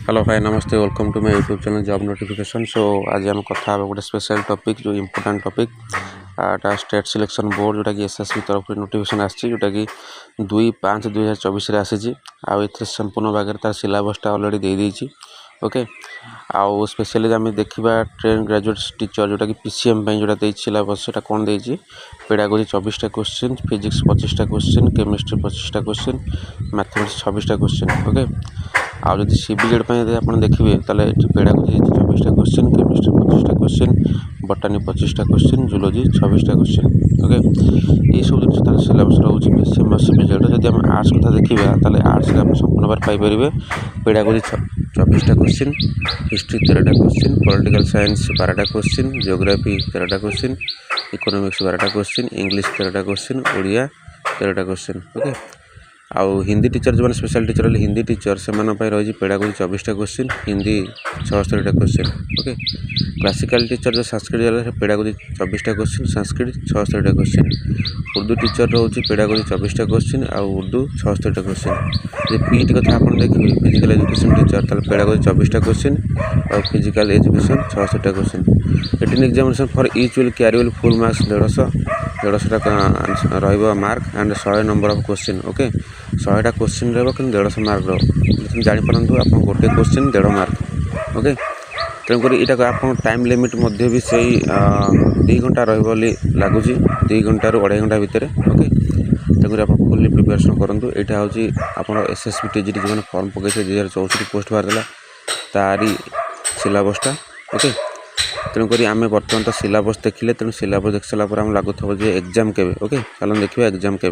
Hello hi नमस्ते welcome to my YouTube channel job notification. So आज आम कथा गोटे स्पेशल टॉपिक जो इम्पोर्टेंट टॉपिक आटा स्टेट सिलेक्शन बोर्ड जोटा कि एसएसबी तरफ नोटिफिकेशन आसी जोटा कि 2/5/2024 आसी संपूर्ण भाग तार सिलेबसटा ऑलरेडी दे देइछि। ओके आउ स्पेशली आम देखा ट्रेन ग्रेजुएट टीचर जोटा कि पीसीएम जोटा दे सिलेबस से कौन देइछि पेडागोजी 24टा क्वेश्चन, फिजिक्स 25टा क्वेश्चन, केमिस्ट्री 25टा क्वेश्चन, मैथमेटिक्स 26टा क्वेश्चन। ओके आउ जब सीबीजेड आप देखिए ताले पेडागोजी 24टा क्वेश्चन, केमिस्ट्री 25टा क्वेश्चन, बटानी 25टा क्वेश्चन, जूलॉजी 26टा क्वेश्चन। ओके ये सब जिन तार सिलेबस रोचे पीसीएम सीबीजेड। जब आम आर्ट्स कथा देखा ताले आर्ट्स आप संपूर्ण भाव पाइपर पेडागोजी 24टा क्वेश्चन, हिस्ट्री 13टा क्वेश्चन, पॉलिटिकल साइंस 12टा क्वेश्चन, जियोग्राफी 13टा क्वेश्चन, इकोनॉमिक्स 12टा क्वेश्चन, इंग्लिश 13टा क्वेश्चन, ओडिया 13टा क्वेश्चन। ओके आउ हिंदी टीचर जो स्पेशल टीचर हिंदी टीचर से रही पेडागोजी 24टा क्वेश्चन, हिंदी 76टा क्वेश्चन। ओके क्लासिकल टीचर जो संस्कृत पेडागोजी 24टा क्वेश्चन, संस्कृत 76टा क्वेश्चन। उर्दू टीचर रोचे पेडागोजी 24टा क्वेश्चन आउ उर्दू 76टा क्वेश्चन। जो पीटी कथा आप देखिए फिजिकल एजुकेशन टीचर ताल पेडागोजी 24टा क्वेश्चन और फिजिकल एजुकेशन 76टा question. Written examination for each will carry full marks 150 रहा mark and 100 number of question. Okay 100टा क्वेश्चन रहा कि 150 मार्क जापार आप गोटे क्वेश्चन 1.5 मार्क। ओके तेणुक यहाँ आप टाइम लिमिट भी से 2 घंटा लगुच 2 घंटा रू 2.5 घंटा भितर। ओके तेणुक आप फुल्ली प्रिपेरेसन करूँ। यहाँ हूँ आप एसएसबी टीजीटी जो फॉर्म पकई 2064 पोस्ट बाहर तारी सिलेबसटा। ओके तेणुक आम बर्तमान तो सिलेबस देखिले तेणु सिलेबस देख सारापर आम लगुव जो एग्जाम के। ओके चलो देखिए एग्जाम के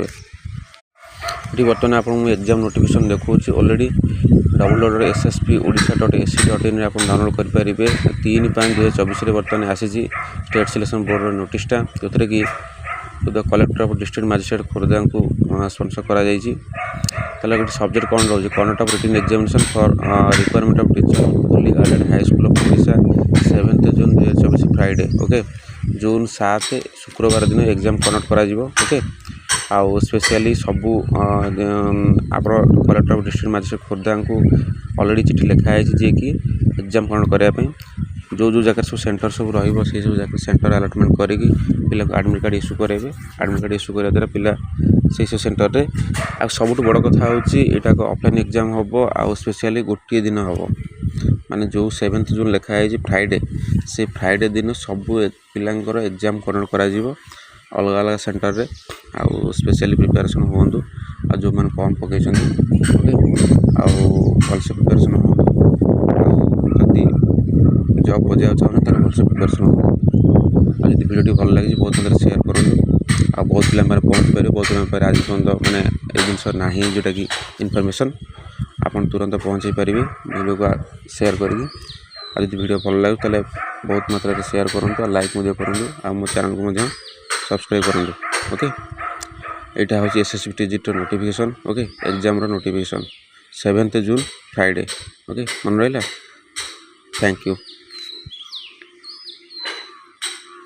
ये बर्तमान आप एग्जाम नोटिफिकेशन देखा ऑलरेडी www.sspodia.ac.in आप डाउनलोड करेंगे। 3/5/2024 बर्तमान आसी स्टेट सिलेक्शन बोर्ड नोटिसटा जो कि collector of district magistrate Khordha को स्पॉन्सर करा जायछि। ताले गोटे सब्जेक्ट कौन रोज conduct of written examination for requirement of teacher Holy Garden high school of Odisha 7 June 2024 Friday. Okay जून 7 शुक्रवार दिन एग्जाम कन्डक्ट करा जिवो। ओके आउ स्पेशली सबू आप collector of district magistrate Khordha को ऑलरेडी चिठी लिखाई जे कि एग्जाम कन्डक्ट करने जो जगह सब सेंटर सब रही सब सेंटर अलटमेंट करी पिला आडमिट कार्ड इश्यू करेंगे। आडमिट कार्ड इश्यू करने द्वारा पिला से सेंटर रे आ सबुठ बड़ कथा होटा ऑफलाइन एग्जाम हम आउ स्पेशली गोटे दिन हम माने जो 7 जून लिखाई फ्राइडे से फ्राइडे दिन सबू पिलांकर एग्जाम कन्डक्ट करा अलग अलग सेंटर रे आउ स्पेशली प्रिपेरेसन हूँ आ जो मैंने फॉर्म पकई। ओके आउ भलसे प्रिपेरेसन हूँ आदि जॉब बजाय चाहूँ तो भलसे प्रिपेरेसन हूँ। आज वीडियो भल लगी बहुत मात्रा शेयर करूँ आ बहुत पिला पहुँच पारे बहुत पिला आज पर्यटन मैंने ये जिनस ना जोटा कि इनफर्मेशन आप तुरंत पहुँचे पारे वीडियो को शेयर करी। आज वीडियो भल लगे ताले बहुत मात्रा शेयर करूँ लाइक करूँ आ मो चैनल को सब्सक्राइब करूँ। ओके यहाँ हूँ SSB TGT notification. Okay exam notification 7 जून फ्राइडे। ओके मन रहा। Thank you.